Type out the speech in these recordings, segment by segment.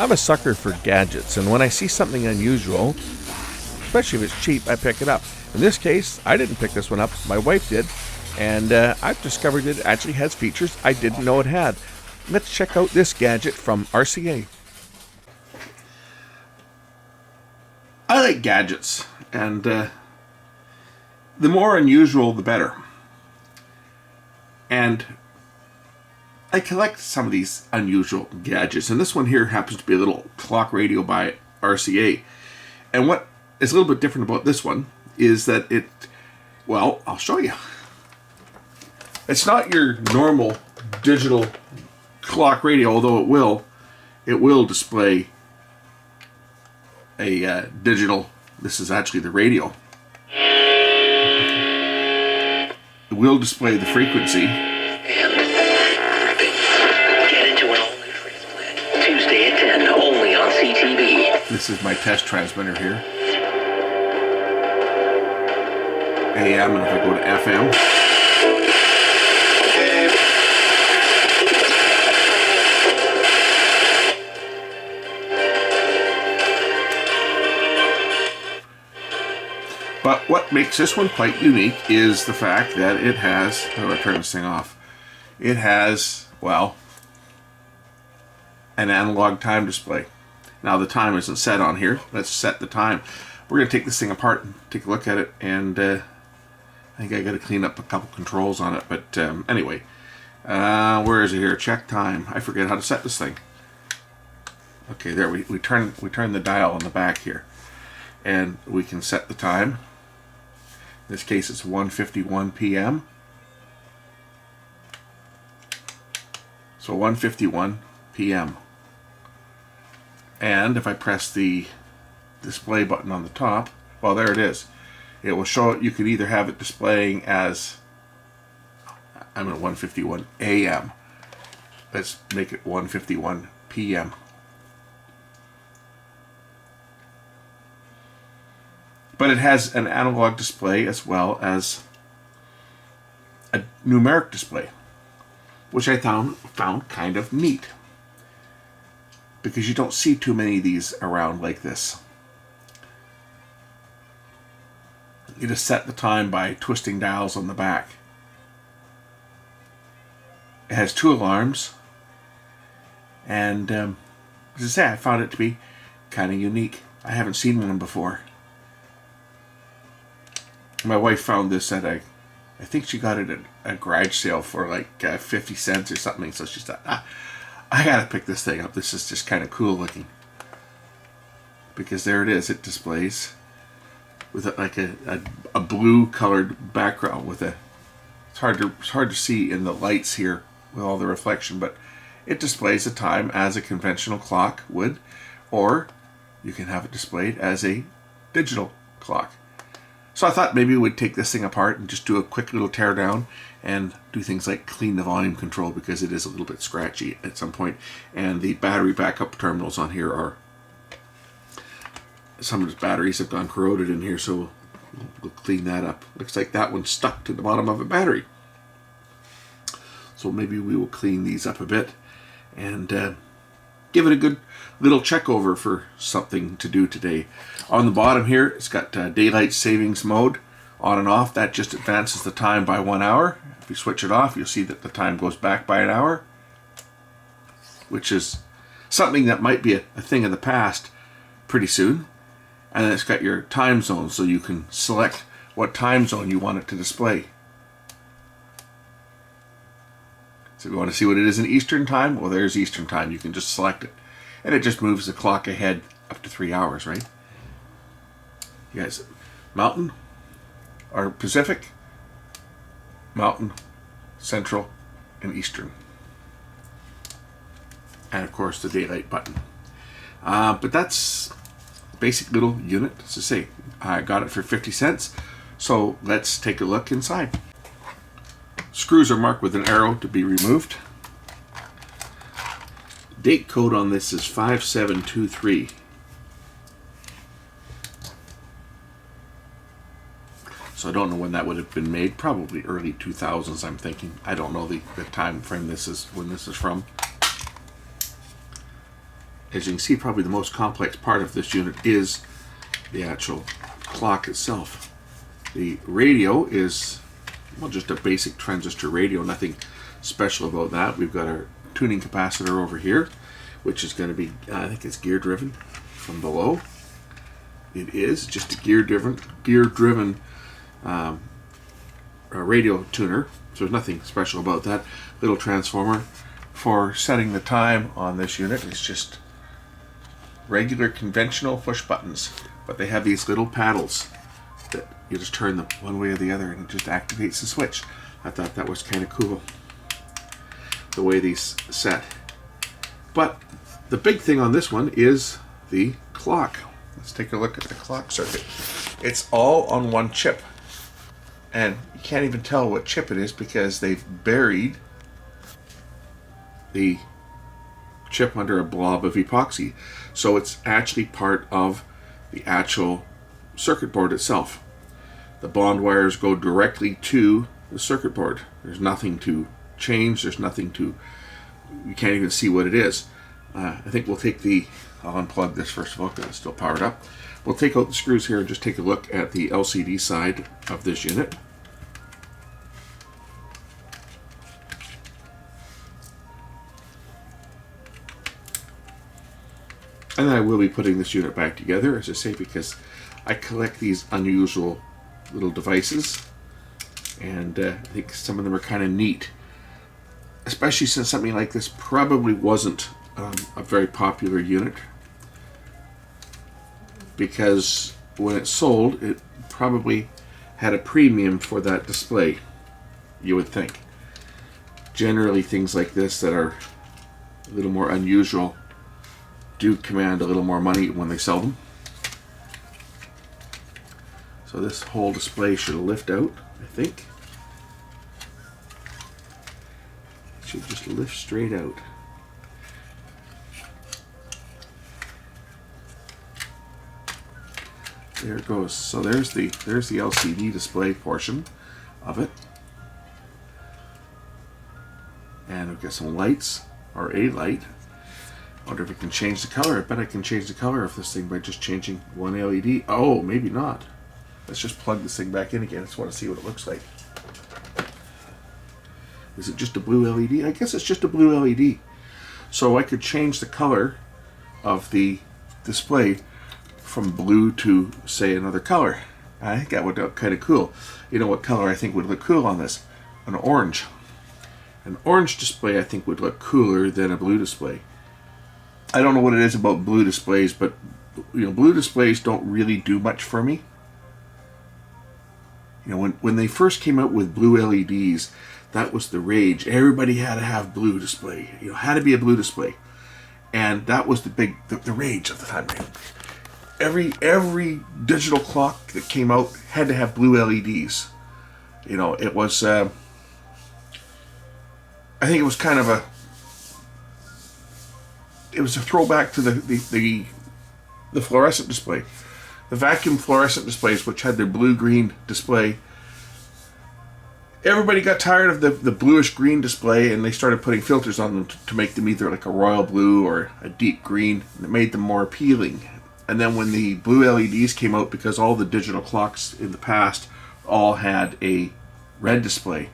I'm a sucker for gadgets, and when I see something unusual, especially if it's cheap, I pick it up. In this case, I didn't pick this one up, my wife did, and I've discovered it actually has features I didn't know it had. Let's check out this gadget from RCA. I like gadgets, and the more unusual, the better. And I collect some of these unusual gadgets, and this one here happens to be a little clock radio by RCA. And what is a little bit different about this one is that well, I'll show you. It's not your normal digital clock radio, although it will display a digital. This is actually the radio. It will display the frequency. Tuesday at 10, only on CTV. This is my test transmitter here. AM, and if I go to FM. But what makes this one quite unique is the fact that it has, how do I turn this thing off? It has, well, an analog time display. Now the time isn't set on here. Let's set the time. We're going to take this thing apart and take a look at it, and I think I got to clean up a couple controls on it, but anyway, where is it here? Check time. I forget how to set this thing. Okay, there we turn the dial on the back here, and we can set the time. In this case, it's 1:51 p.m. So 1:51 p.m. And if I press the display button on the top, well, there it is. It will show it. You could either have it displaying as, I'm at 1:51 a.m. Let's make it 1:51 p.m. But it has an analog display as well as a numeric display, which I found kind of neat, because you don't see too many of these around like this. You just set the time by twisting dials on the back. It has 2 alarms, and as I say, I found it to be kind of unique. I haven't seen one before. My wife found this at I think she got it at a garage sale for like 50 cents or something, so she thought, I gotta pick this thing up. This is just kind of cool looking. Because there it is, it displays with like a blue colored background with a, it's hard to see in the lights here with all the reflection, but it displays the time as a conventional clock would, or you can have it displayed as a digital clock. So I thought maybe we'd take this thing apart and just do a quick little tear down and do things like clean the volume control, because it is a little bit scratchy at some point. And the battery backup terminals on here are, some of the batteries have gone corroded in here, so we'll clean that up. Looks like that one's stuck to the bottom of a battery. So maybe we will clean these up a bit and give it a good little check over for something to do today. On the bottom here, it's got daylight savings mode on and off. That just advances the time by 1 hour. If you switch it off, you'll see that the time goes back by an hour, which is something that might be a thing of the past pretty soon. And then it's got your time zone, so you can select what time zone you want it to display. So if you want to see what it is in Eastern time, well, there's Eastern time. You can just select it, and it just moves the clock ahead up to 3 hours, right? You guys, Mountain or Pacific, Mountain, Central, and Eastern. And of course the daylight button. But that's a basic little unit. As I say, I got it for 50 cents. So let's take a look inside. Screws are marked with an arrow to be removed. Date code on this is 5723. So I don't know when that would have been made. Probably early 2000s, I'm thinking. I don't know the time frame when this is from. as you can see, probably the most complex part of this unit is the actual clock itself. The radio is, well, just a basic transistor radio, nothing special about that. We've got our tuning capacitor over here, which is going to be, I think it's gear driven from below. It is just a gear driven radio tuner, so there's nothing special about that. Little transformer for setting the time on this unit. It's just regular conventional push buttons, but they have these little paddles that you just turn them one way or the other and it just activates the switch. I thought that was kind of cool, the way these set. But the big thing on this one is the clock. Let's take a look at the clock circuit. It's all on one chip, and you can't even tell what chip it is because they've buried the chip under a blob of epoxy, so it's actually part of the actual circuit board itself. The bond wires go directly to the circuit board. There's nothing to change, there's nothing to, you can't even see what it is. I think we'll take the, I'll unplug this first of all because it's still powered up. We'll take out the screws here and just take a look at the LCD side of this unit. And then I will be putting this unit back together, as I say, because I collect these unusual little devices, and I think some of them are kind of neat, especially since something like this probably wasn't a very popular unit, because when it sold, it probably had a premium for that display, you would think. Generally, things like this that are a little more unusual do command a little more money when they sell them. So this whole display should lift out, I think. It should just lift straight out. There it goes. So there's the LCD display portion of it. And we've got some lights, or a light. I wonder if we can change the color. I bet I can change the color of this thing by just changing one LED. Oh, maybe not. Let's just plug this thing back in again. I just want to see what it looks like. Is it just a blue LED? I guess it's just a blue LED. So I could change the color of the display from blue to, say, another color. I think that would look kind of cool. You know what color I think would look cool on this? An orange. An orange display I think would look cooler than a blue display. I don't know what it is about blue displays, but you know, blue displays don't really do much for me. You know, when they first came out with blue LEDs, that was the rage. Everybody had to have blue display. You know, had to be a blue display, and that was the rage of the time. Every digital clock that came out had to have blue LEDs. You know, it was. I think it was kind of a. It was a throwback to the fluorescent display. The vacuum fluorescent displays, which had their blue-green display. Everybody got tired of the bluish-green display, and they started putting filters on them to make them either like a royal blue or a deep green, and it made them more appealing. And then when the blue LEDs came out, because all the digital clocks in the past all had a red display.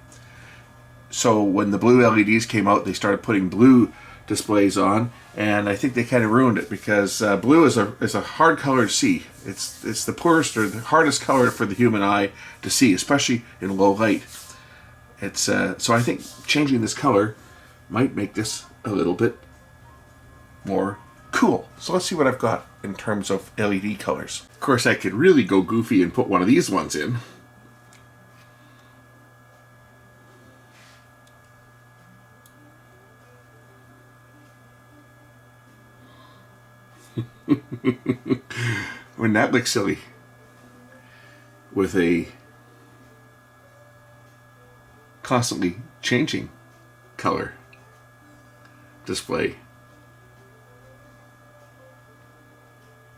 So when the blue LEDs came out, they started putting blue displays on, and I think they kind of ruined it, because blue is a hard color to see. It's the poorest or the hardest color for the human eye to see, especially in low light. It's so I think changing this color might make this a little bit more cool. So let's see what I've got in terms of LED colors. Of course, I could really go goofy and put one of these ones in. Wouldn't that look silly? With a constantly changing color display.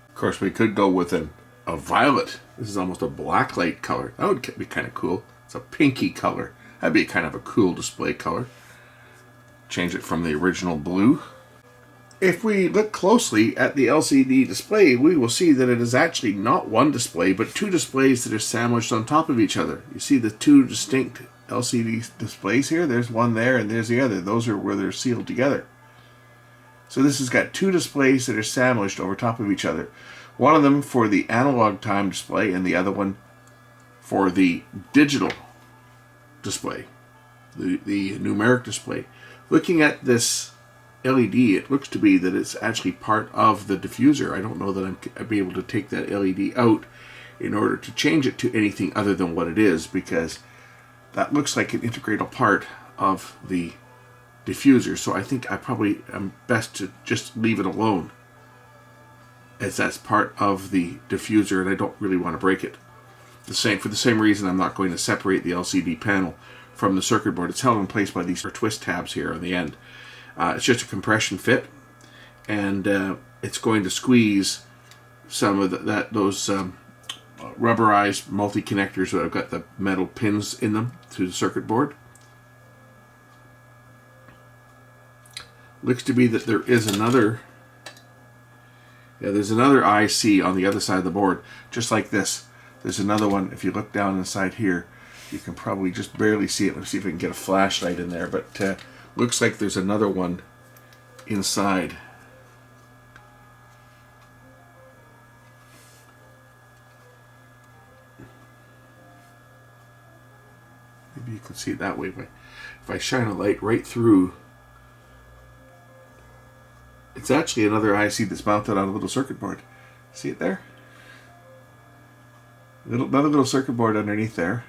Of course, we could go with a violet. This is almost a black light color. That would be kind of cool. It's a pinky color. That'd be kind of a cool display color. Change it from the original blue. if we look closely at the LCD display, we will see that it is actually not one display, but two displays that are sandwiched on top of each other. You see the two distinct LCD displays here? There's one there and there's the other. Those are where they're sealed together. So this has got two displays that are sandwiched over top of each other. One of them for the analog time display and the other one for the digital display, the numeric display. Looking at this LED, it looks to be that it's actually part of the diffuser. I don't know that I'd be able to take that LED out in order to change it to anything other than what it is, because that looks like an integral part of the diffuser. So I think I probably am best to just leave it alone, as that's part of the diffuser and I don't really want to break it. For the same reason, I'm not going to separate the LCD panel from the circuit board. It's held in place by these twist tabs here on the end. It's just a compression fit, and it's going to squeeze some of those rubberized multi-connectors that have got the metal pins in them to the circuit board. Looks to be that there is another. Yeah, there's another IC on the other side of the board, just like this. There's another one. If you look down inside here, you can probably just barely see it. Let's see if we can get a flashlight in there, but looks like there's another one inside. Maybe you can see it that way, but if I shine a light right through, it's actually another IC that's mounted on a little circuit board. See it there? Another little circuit board underneath there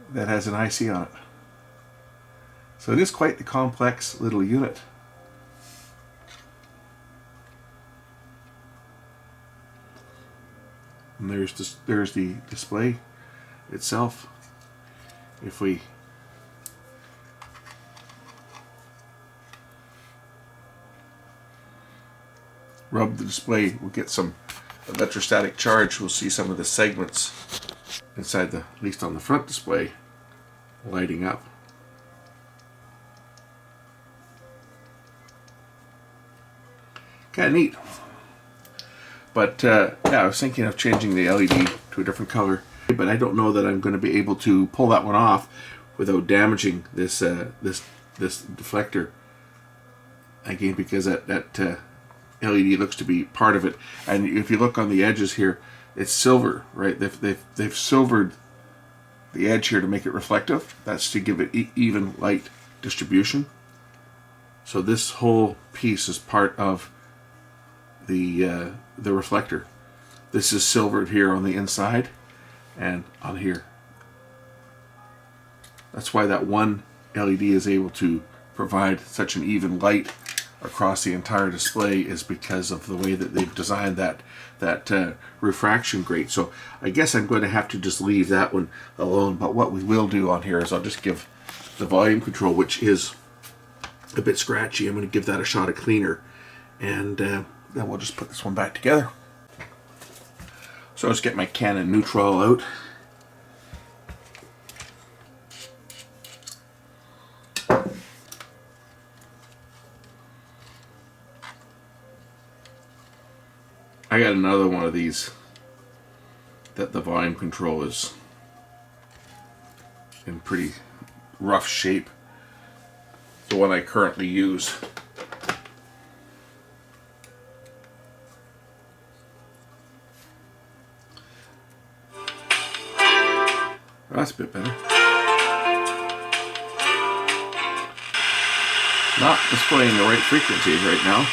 that has an IC on it. So it is quite the complex little unit. And there's the display itself. If we rub the display, we'll get some electrostatic charge. We'll see some of the segments inside at least on the front display, lighting up. Kind of neat. But yeah, I was thinking of changing the LED to a different color, but I don't know that I'm going to be able to pull that one off without damaging this this deflector again, because that LED looks to be part of it. And if you look on the edges here, it's silver, right? They've silvered the edge here to make it reflective. That's to give it even light distribution. So this whole piece is part of the reflector. This is silvered here on the inside and on here. That's why that one LED is able to provide such an even light across the entire display, is because of the way that they've designed that refraction grate. So I guess I'm going to have to just leave that one alone. But what we will do on here is I'll just give the volume control, which is a bit scratchy, I'm going to give that a shot of cleaner, and then we'll just put this one back together. So let's get my Canon Neutral out. I got another one of these that the volume control is in pretty rough shape. The one I currently use. That's a bit better. Not displaying the right frequencies right now.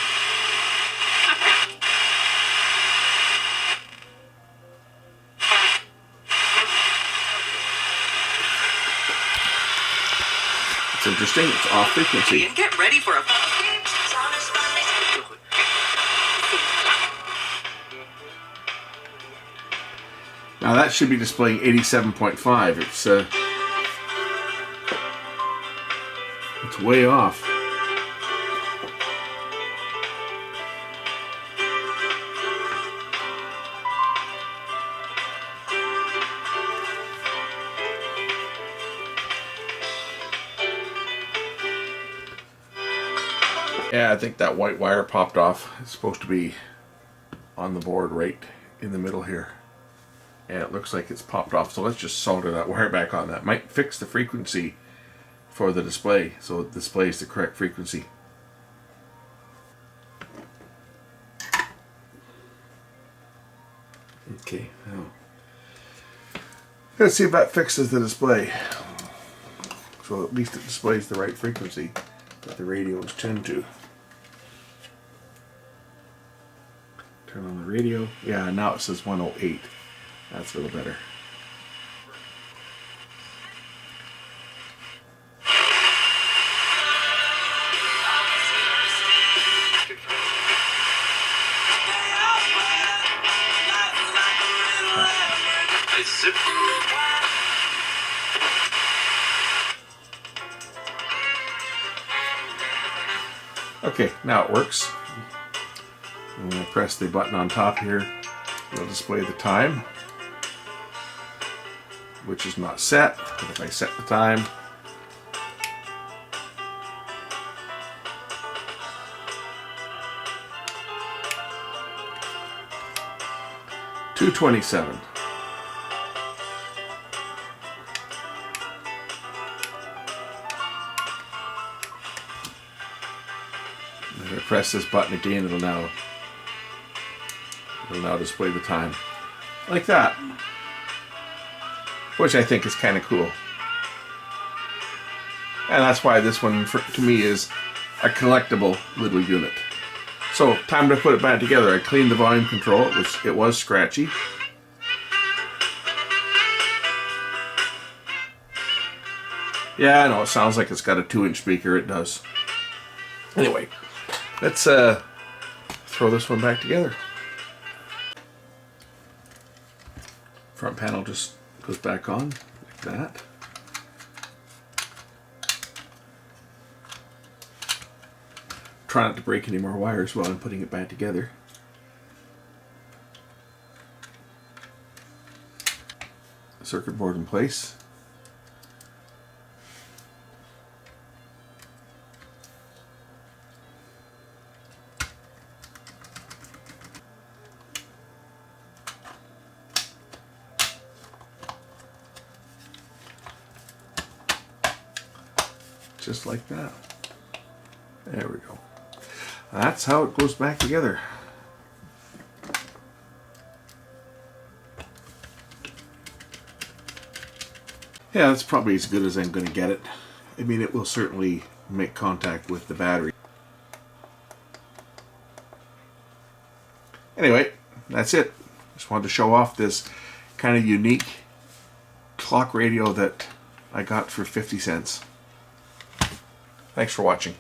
It's interesting, it's off frequency. And get ready for a... Now that should be displaying 87.5. It's way off. Yeah, I think that white wire popped off. It's supposed to be on the board right in the middle here. And it looks like it's popped off, so let's just solder that wire back on. That might fix the frequency for the display, so it displays the correct frequency. Okay, now let's see if that fixes the display. So at least it displays the right frequency that the radio is tuned to. Turn on the radio. Yeah, now it says 108. That's a little better. Okay, now it works. I'm going to press the button on top here. It'll display the time, which is not set. But if I set the time, (2:27). If I press this button again, it'll now display the time like that, which I think is kind of cool. And that's why this one, to me, is a collectible little unit. So, time to put it back together. I cleaned the volume control. It was scratchy. Yeah, I know, it sounds like it's got a 2-inch speaker. It does. Anyway, let's throw this one back together. Front panel just goes back on like that. Try not to break any more wires while I'm putting it back together. Circuit board in place. Just like that. There we go. That's how it goes back together. Yeah, that's probably as good as I'm going to get it. I mean, it will certainly make contact with the battery. Anyway, that's it. Just wanted to show off this kind of unique clock radio that I got for 50 cents. Thanks for watching.